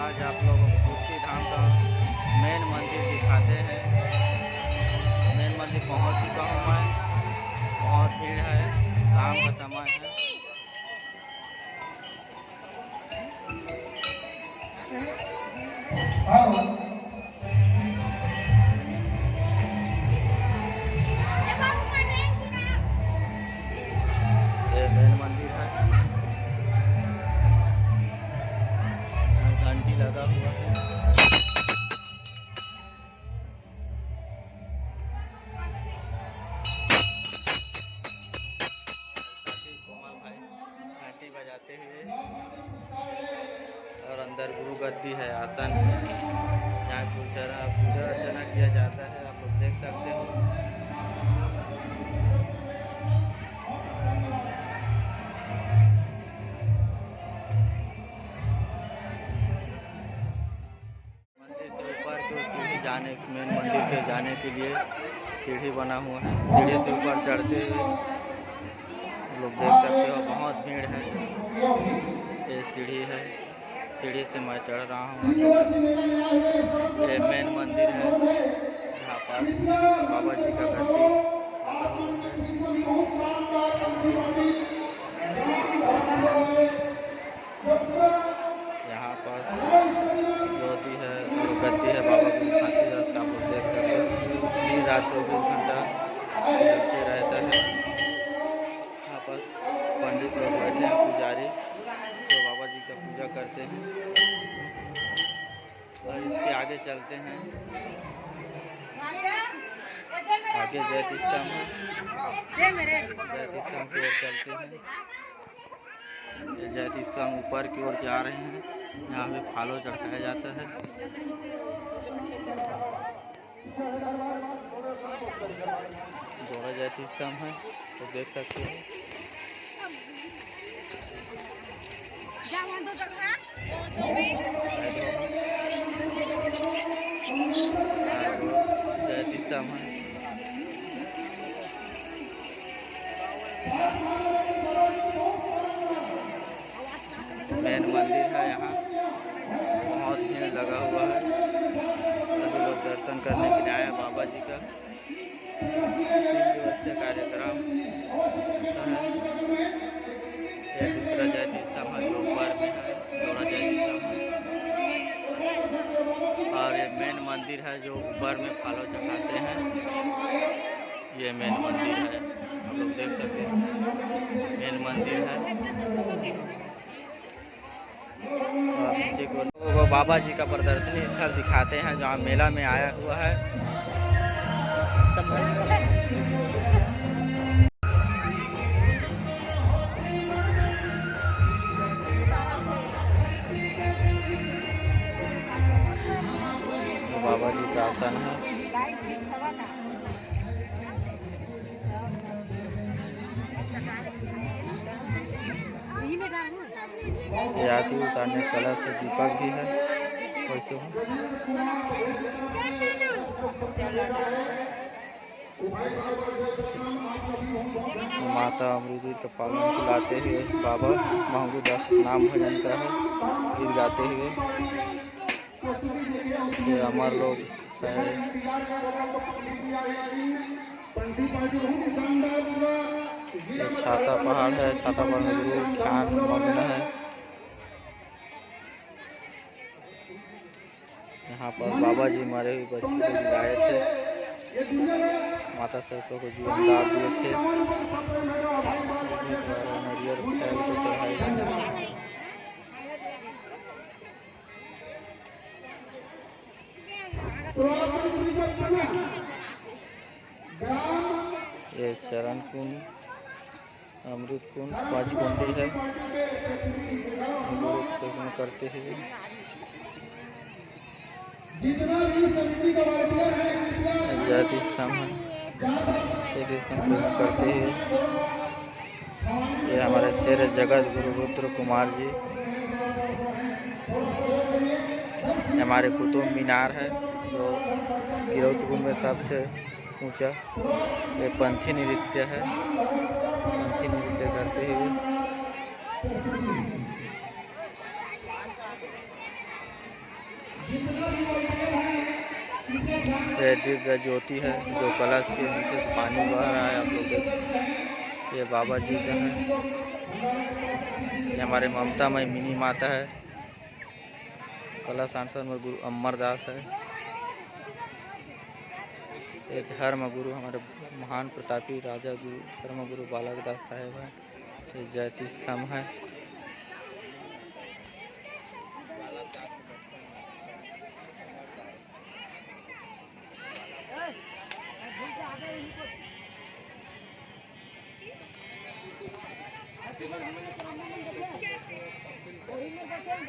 आज आप लोगों को बुद्धि धाम का मेन मंदिर दिखाते हैं। मेन मंदिर पहुंच चुका हूं मैं। बहुत भीड़ है, शाम का समय है। ये मेन मंदिर है, घंटी लगा हुआ है। कोमल भाई घंटी बजाते हुए, और अंदर गुरु गद्दी है, आसन जहाँ पूजा अर्चना किया जाता है। आप लोग देख सकते हो। मंदिर से ऊपर जो सीढ़ी जाने, मेन मंदिर के जाने के लिए सीढ़ी बना हुआ है। सीढ़ी से ऊपर चढ़ते हुए लोग देख सकते हो, बहुत भीड़ है। ये सीढ़ी है, सीढ़ी से मैं चढ़ रहा हूँ। ये मेन मंदिर है, यहाँ पास बाबा जी का गद्दी लगा हुआ है। यहाँ पास ज्योति है और गद्दी है बाबा की फांसी रस का। आप लोग देख सकते हो, दिन रात 24 घंटा चलते रहता है। यहाँ पास पंडित लोग बैठे हैं, पुजारी जो बाबा जी का पूजा करते हैं। और इसके आगे चलते हैं, आगे जैत स्तंभ है, जैत स्तंभ की ओर चलते हैं। ये जैत स्तंभ ऊपर की ओर जा रहे हैं, यहाँ पे फालो चढ़ाया जाता है। जोड़ा जैत स्तंभ है, तो देख सकते हो। जैत स्तंभ है, मेन मंदिर है। यहाँ बहुत भीड़ लगा हुआ है, सभी लोग दर्शन करने के लिए आए बाबा जी का। 3 दिवसीय कार्यक्रम है। ये दूसरा जैत स्तंभ है जो ऊपर में है, जोड़ा जैत स्तंभ है। और ये मेन मंदिर है जो ऊपर में फालो चढ़ाते हैं। ये मेन मंदिर है, आप लोग देख सकते हैं, मेन मंदिर है। और नीचे को बाबा जी का प्रदर्शनी स्थल दिखाते हैं, जहाँ मेला में आया हुआ है। बाबा जी का आसन है। ये आरती उतारने कलश से दीपक भी है। कैसे हो माता अमृति का पालन खिलाते हुए बाबा महंगू दास नाम भजन का है, गीत गाते हुए। ये अमर लोग है। ये छाता पहाड़ है, छाता पहाड़ में जरूर ध्यान मग्न है। यहाँ पर बाबा जी मरे हुए बच्चे को जिलाए थे, माता सरस्वती को जीवन दान दिए थे। नरियर फैल के चढ़ाए गए। ये चरण कुंड, अमृत कुंड, 5 कुंडी है। गुरु करते हुए जाति स्तंभ करते हुए ये हमारे शेर जगत गुरु रुद्र कुमार जी। हमारे कुतुब मीनार है जो गिरौतपुर में सबसे ऊंचा। ये पंथी नृत्य है, पंथी नृत्य करते हुए ये दिव्य ज्योति है जो कलश के नीचे से पानी बह रहा है, आप लोग देख। ये बाबा जी का है। ये हमारे ममता मई मिनी माता है। कलश आंसर में गुरु अमरदास है। ये धर्म गुरु हमारे महान प्रतापी राजा गुरु धर्म गुरु बालक दास साहेब है। ये जयती स्तंभ है।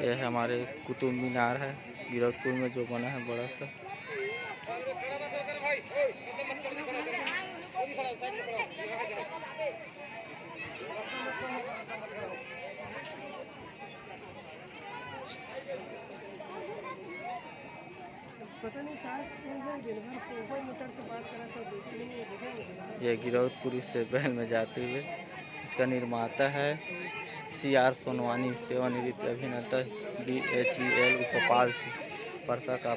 ये हमारे कुतुब मीनार है गिरौदपुर में जो बना है बड़ा सा। ये गिरौदपुरी से बैल में जाते हुए इसका निर्माता है CR सोनवानी, सेवानिवृत्त अभिनेता BHEL गोपाल सिंह परसा का।